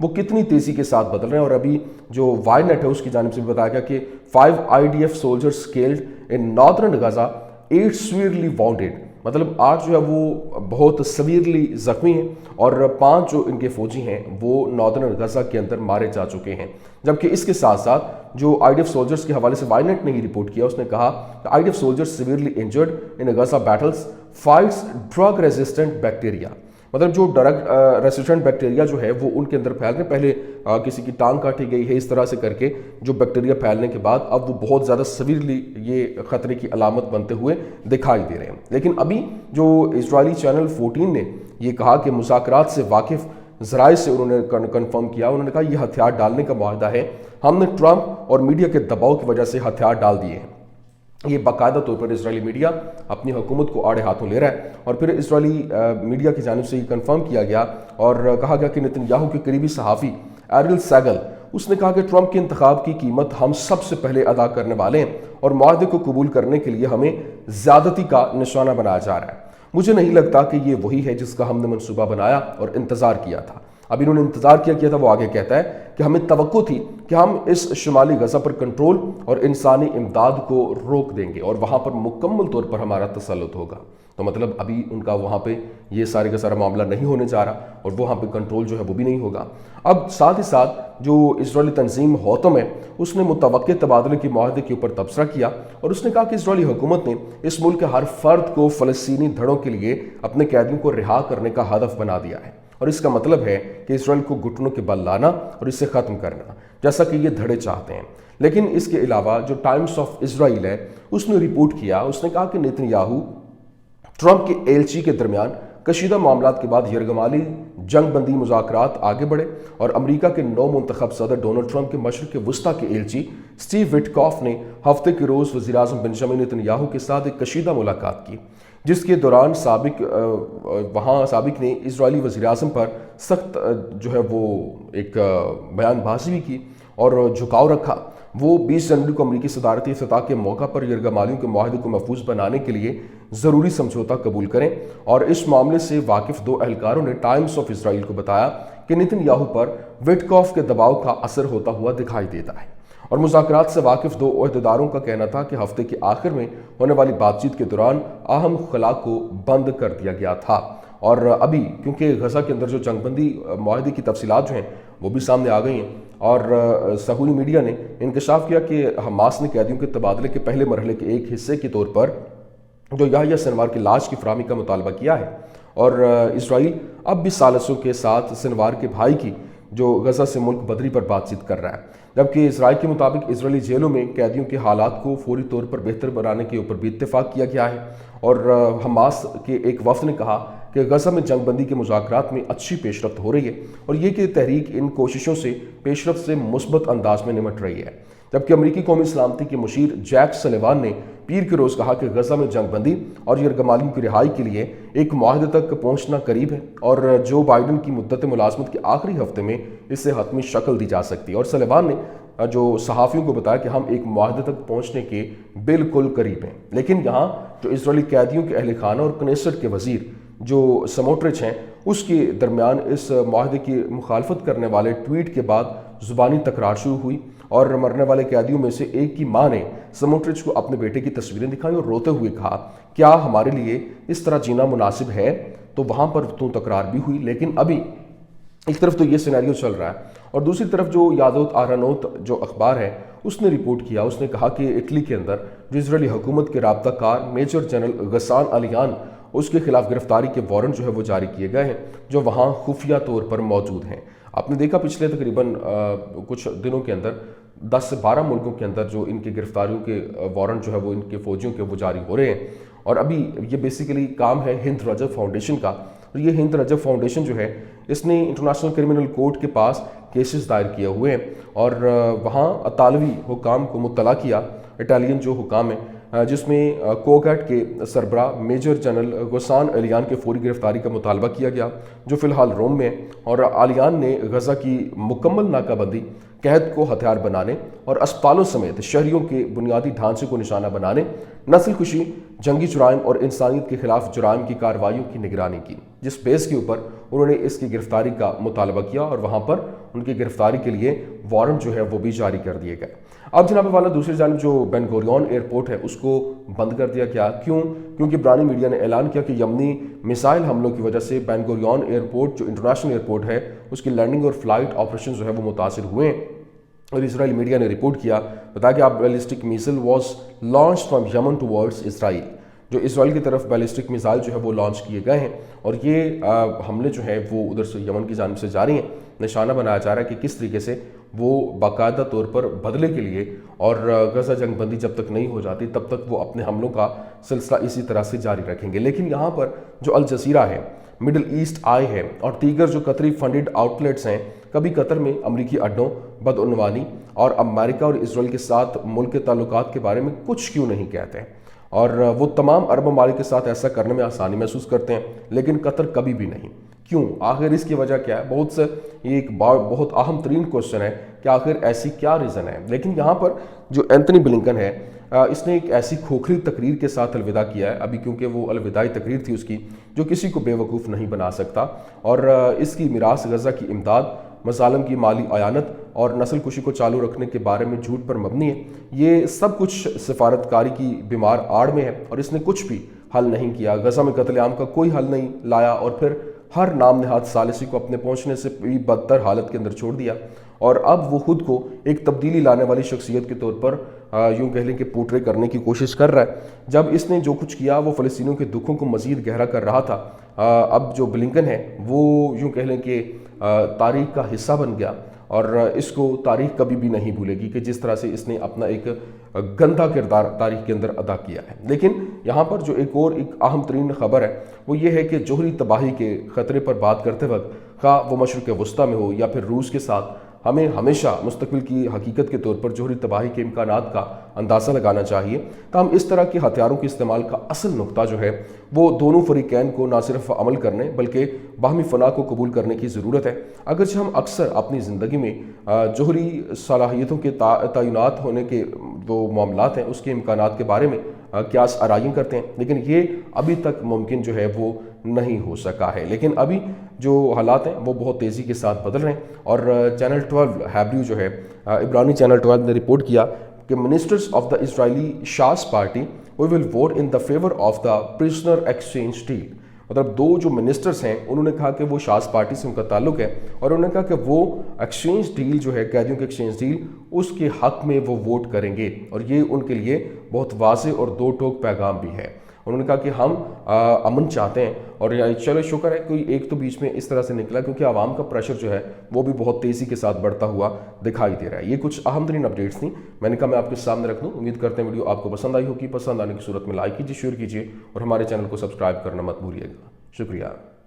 وہ کتنی تیزی کے ساتھ بدل رہے ہیں. اور ابھی جو وائی نیٹ ہے اس کی جانب سے بھی بتایا گیا کہ 5 IDF soldiers killed in northern Gaza, 8 severely wounded. مطلب 8 جو ہے وہ بہت سویرلی زخمی ہیں اور 5 جو ان کے فوجی ہیں وہ ناردرن غزہ کے اندر مارے جا چکے ہیں. جبکہ اس کے ساتھ ساتھ جو IDF سولجرز کے حوالے سے وائی نیٹ نے ہی رپورٹ کیا, اس نے کہا کہ IDF soldiers severely injured in Gaza battles fights drug resistant bacteria. مطلب جو ڈرگ ریسسٹنٹ بیکٹیریا جو ہے وہ ان کے اندر پھیل رہے ہیں. پہلے کسی کی ٹانگ کاٹی گئی ہے, اس طرح سے کر کے جو بیکٹیریا پھیلنے کے بعد اب وہ بہت زیادہ سویرلی یہ خطرے کی علامت بنتے ہوئے دکھائی دے رہے ہیں. لیکن ابھی جو اسرائیلی چینل 14 نے یہ کہا کہ مذاکرات سے واقف ذرائع سے انہوں نے کنفرم کیا, انہوں نے کہا یہ ہتھیار ڈالنے کا معاہدہ ہے, ہم نے ٹرمپ اور میڈیا کے دباؤ کی وجہ سے ہتھیار ڈال دیے ہیں. یہ باقاعدہ طور پر اسرائیلی میڈیا اپنی حکومت کو آڑے ہاتھوں لے رہا ہے. اور پھر اسرائیلی میڈیا کی جانب سے یہ کنفرم کیا گیا اور کہا گیا کہ نتن یاہو کے قریبی صحافی ایریل سیگل, اس نے کہا کہ ٹرمپ کے انتخاب کی قیمت ہم سب سے پہلے ادا کرنے والے ہیں اور معاہدے کو قبول کرنے کے لیے ہمیں زیادتی کا نشانہ بنایا جا رہا ہے. مجھے نہیں لگتا کہ یہ وہی ہے جس کا ہم نے منصوبہ بنایا اور انتظار کیا تھا. اب انہوں نے انتظار کیا تھا, وہ آگے کہتا ہے کہ ہمیں توقع تھی کہ ہم اس شمالی غزہ پر کنٹرول اور انسانی امداد کو روک دیں گے اور وہاں پر مکمل طور پر ہمارا تسلط ہوگا. تو مطلب ابھی ان کا وہاں پہ یہ سارے کا سارا معاملہ نہیں ہونے جا رہا اور وہاں پہ کنٹرول جو ہے وہ بھی نہیں ہوگا. اب ساتھ ہی ساتھ جو اسرائیلی تنظیم ہوتم ہے اس نے متوقع تبادلے کے معاہدے کے اوپر تبصرہ کیا اور اس نے کہا کہ اسرائیلی حکومت نے اس ملک کے ہر فرد کو فلسطینی دھڑوں کے لیے اپنے قیدیوں کو رہا کرنے کا ہدف بنا دیا ہے. اور اس کا مطلب ہے کہ اسرائیل کو گھٹنوں کے بل لانا اور اسے ختم کرنا, جیسا کہ یہ دھڑے چاہتے ہیں. لیکن اس کے علاوہ جو ٹائمز آف اسرائیل ہے اس نے رپورٹ کیا, اس نے کہا کہ نتن یاہو ٹرمپ کے ایلچی کے درمیان کشیدہ معاملات کے بعد یرغمالی جنگ بندی مذاکرات آگے بڑھے اور امریکہ کے نو منتخب صدر ڈونلڈ ٹرمپ کے مشرق وسطیٰ کے ایلچی سٹیو وٹکاف نے ہفتے کے روز وزیر اعظم بنجامن نتن یاہو کے ساتھ ایک کشیدہ ملاقات کی, جس کے دوران سابق نے اسرائیلی وزیر اعظم پر سخت جو ہے وہ ایک بیان بازی بھی کی اور جھکاؤ رکھا. وہ 20 جنوری کو امریکی صدارتی افتتاح کے موقع پر یرغمالیوں کے معاہدے کو محفوظ بنانے کے لیے ضروری سمجھوتہ قبول کریں. اور اس معاملے سے واقف 2 اہلکاروں نے ٹائمز آف اسرائیل کو بتایا کہ نتن یاہو پر وٹکاف کے دباؤ کا اثر ہوتا ہوا دکھائی دیتا ہے. اور مذاکرات سے واقف 2 عہدیداروں کا کہنا تھا کہ ہفتے کے آخر میں ہونے والی بات چیت کے دوران اہم خلا کو بند کر دیا گیا تھا. اور ابھی کیونکہ غزہ کے اندر جو جنگ بندی معاہدے کی تفصیلات جو ہیں وہ بھی سامنے آ گئی ہیں اور سہولی میڈیا نے انکشاف کیا کہ حماس نے قیدیوں کے تبادلے کے پہلے مرحلے کے ایک حصے کے طور پر جو یحییٰ سنوار کی لاش کی فراہمی کا مطالبہ کیا ہے. اور اسرائیل اب بھی ثالثوں کے ساتھ سنوار کے بھائی کی جو غزہ سے ملک بدری پر بات چیت کر رہا ہے. جبکہ اسرائیل کے مطابق اسرائیلی جیلوں میں قیدیوں کے حالات کو فوری طور پر بہتر بنانے کے اوپر بھی اتفاق کیا گیا ہے. اور حماس کے ایک وفد نے کہا کہ غزہ میں جنگ بندی کے مذاکرات میں اچھی پیش رفت ہو رہی ہے اور یہ کہ تحریک ان کوششوں سے پیش رفت سے مثبت انداز میں نمٹ رہی ہے. جبکہ امریکی قومی سلامتی کے مشیر جیک سلیوان نے پیر کے روز کہا کہ غزہ میں جنگ بندی اور یرغمالیوں کی رہائی کے لیے ایک معاہدے تک پہنچنا قریب ہے اور جو بائیڈن کی مدت ملازمت کے آخری ہفتے میں اسے حتمی شکل دی جا سکتی ہے. اور سلیوان نے جو صحافیوں کو بتایا کہ ہم ایک معاہدے تک پہنچنے کے بالکل قریب ہیں. لیکن یہاں جو اسرائیلی قیدیوں کے اہل خانہ اور کنیسٹ کے وزیر جو سموٹرچ ہیں اس کے درمیان اس معاہدے کی مخالفت کرنے والے ٹویٹ کے بعد زبانی تکرار شروع ہوئی اور مرنے والے قیدیوں میں سے ایک کی ماں نے سموٹرچ کو اپنے بیٹے کی تصویریں دکھائیں اور روتے ہوئے کہا کیا ہمارے لیے اس طرح جینا مناسب ہے. تو وہاں پر تو تکرار بھی ہوئی. لیکن ابھی ایک طرف تو یہ سیناریو چل رہا ہے اور دوسری طرف جو یادوت آرانوت جو اخبار ہے اس نے رپورٹ کیا, اس نے کہا کہ اٹلی کے اندر جو اسرائیلی حکومت کے رابطہ کار میجر جنرل غسان علیان اس کے خلاف گرفتاری کے وارنٹ جو ہے وہ جاری کیے گئے ہیں جو وہاں خفیہ طور پر موجود ہیں. آپ نے دیکھا پچھلے تقریباً کچھ دنوں کے اندر 10 سے 12 ملکوں کے اندر جو ان کی گرفتاریوں کے وارنٹ جو ہے وہ ان کے فوجیوں کے وہ جاری ہو رہے ہیں. اور ابھی یہ بیسیکلی کام ہے ہند رجب فاؤنڈیشن کا. اور یہ ہند رجب فاؤنڈیشن جو ہے اس نے انٹرنیشنل کرمنل کورٹ کے پاس کیسز دائر کیے ہوئے ہیں اور وہاں اطالوی حکام کو مطلع کیا, اٹالین جو حکام ہیں, جس میں کوگیٹ کے سربراہ میجر جنرل غسان علیان کے فوری گرفتاری کا مطالبہ کیا گیا جو فی الحال روم میں. اور علیان نے غزہ کی مکمل ناکہ بندی, قحط کو ہتھیار بنانے اور اسپتالوں سمیت شہریوں کے بنیادی ڈھانچے کو نشانہ بنانے, نسل کشی, جنگی جرائم اور انسانیت کے خلاف جرائم کی کارروائیوں کی نگرانی کی, جس بیس کے اوپر انہوں نے اس کی گرفتاری کا مطالبہ کیا اور وہاں پر ان کی گرفتاری کے لیے وارنٹ جو ہے وہ بھی جاری کر دیے گئے۔ اب جناب والا دوسری جانب جو بین گوریون ایئرپورٹ ہے اس کو بند کر دیا گیا، کیوں؟ کیونکہ برانی میڈیا نے اعلان کیا کہ یمنی میسائل حملوں کی وجہ سے بین گوریون ایئرپورٹ جو انٹرنیشنل ایئرپورٹ ہے اس کی لینڈنگ اور فلائٹ آپریشن جو ہے وہ متاثر ہوئے ہیں۔ اور اسرائیل میڈیا نے رپورٹ کیا، بتایا کہ اب ballistic missile was launch from Yemen towards Israel, جو اسرائیل کی طرف بیلسٹک میزائل جو ہے وہ لانچ کیے گئے ہیں اور یہ حملے جو ہیں وہ ادھر سے یمن کی جانب سے جاری ہیں۔ نشانہ بنایا جا رہا ہے کہ کس طریقے سے وہ باقاعدہ طور پر بدلے کے لیے اور غزہ جنگ بندی جب تک نہیں ہو جاتی تب تک وہ اپنے حملوں کا سلسلہ اسی طرح سے جاری رکھیں گے۔ لیکن یہاں پر جو الجزیرہ ہے، مڈل ایسٹ آئی ہے اور دیگر جو قطری فنڈڈ آؤٹ لیٹس ہیں، کبھی قطر میں امریکی اڈوں، بدعنوانی اور امریکہ اور اسرائیل کے ساتھ ملک کے تعلقات کے بارے میں کچھ کیوں نہیں کہتے ہیں؟ اور وہ تمام عرب ممالک کے ساتھ ایسا کرنے میں آسانی محسوس کرتے ہیں، لیکن قطر کبھی بھی نہیں۔ کیوں؟ آخر اس کی وجہ کیا ہے؟ یہ ایک بہت اہم ترین کوشچن ہے کہ آخر ایسی کیا ریزن ہے؟ لیکن یہاں پر جو اینتھنی بلنکن ہے اس نے ایک ایسی کھوکھلی تقریر کے ساتھ الوداع کیا ہے، ابھی کیونکہ وہ الوداعی تقریر تھی اس کی جو کسی کو بے وقوف نہیں بنا سکتا، اور اس کی میراث غزہ کی امداد، مظالم کی مالی اعانت اور نسل کشی کو چالو رکھنے کے بارے میں جھوٹ پر مبنی ہے۔ یہ سب کچھ سفارتکاری کی بیمار آڑ میں ہے اور اس نے کچھ بھی حل نہیں کیا، غزہ میں قتل عام کا کوئی حل نہیں لایا اور پھر ہر نام نہاد ثالثی کو اپنے پہنچنے سے بھی بدتر حالت کے اندر چھوڑ دیا، اور اب وہ خود کو ایک تبدیلی لانے والی شخصیت کے طور پر یوں کہہ لیں کہ پورٹرے کرنے کی کوشش کر رہا ہے۔ جب اس نے جو کچھ کیا وہ فلسطینیوں کے دکھوں کو مزید گہرا کر رہا تھا، اب جو بلنکن ہے وہ یوں کہہ لیں کہ تاریخ کا حصہ بن گیا اور اس کو تاریخ کبھی بھی نہیں بھولے گی کہ جس طرح سے اس نے اپنا ایک گندہ کردار تاریخ کے اندر ادا کیا ہے۔ لیکن یہاں پر جو ایک اہم ترین خبر ہے وہ یہ ہے کہ جوہری تباہی کے خطرے پر بات کرتے وقت خواہ وہ مشرق وسطیٰ میں ہو یا پھر روس کے ساتھ، ہمیں ہمیشہ مستقبل کی حقیقت کے طور پر جوہری تباہی کے امکانات کا اندازہ لگانا چاہیے، تاہم اس طرح کے ہتھیاروں کے استعمال کا اصل نقطہ جو ہے وہ دونوں فریقین کو نہ صرف عمل کرنے بلکہ باہمی فنا کو قبول کرنے کی ضرورت ہے۔ اگرچہ ہم اکثر اپنی زندگی میں جوہری صلاحیتوں کے تعینات ہونے کے وہ معاملات ہیں اس کے امکانات کے بارے میں قیاس آرائیاں کرتے ہیں، لیکن یہ ابھی تک ممکن جو ہے وہ نہیں ہو سکا ہے۔ لیکن ابھی جو حالات ہیں وہ بہت تیزی کے ساتھ بدل رہے ہیں، اور چینل 12 ہیبریو جو ہے عبرانی چینل 12 نے رپورٹ کیا کہ ministers of the Israeli Shas party we will vote in the favour of the prisoner exchange deal, مطلب دو جو منسٹرز ہیں انہوں نے کہا کہ وہ شاس پارٹی سے ان کا تعلق ہے اور انہوں نے کہا کہ وہ ایکسچینج ڈیل جو ہے قیدیوں کے ایکسچینج ڈیل اس کے حق میں وہ ووٹ کریں گے، اور یہ ان کے لیے بہت واضح اور دو ٹوک پیغام بھی ہے۔ انہوں نے کہا کہ ہم امن چاہتے ہیں، اور چلو شکر ہے کوئی ایک تو بیچ میں اس طرح سے نکلا کیونکہ عوام کا پریشر جو ہے وہ بھی بہت تیزی کے ساتھ بڑھتا ہوا دکھائی دے رہا ہے۔ یہ کچھ اہم ترین اپڈیٹس تھیں، میں نے کہا میں آپ کے سامنے رکھ دوں۔ امید کرتے ہیں ویڈیو آپ کو پسند آئی ہوگی، پسند آنے کی صورت میں لائک کیجیے، شیئر کیجیے اور ہمارے چینل کو سبسکرائب کرنا مت بھولیے گا۔ شکریہ۔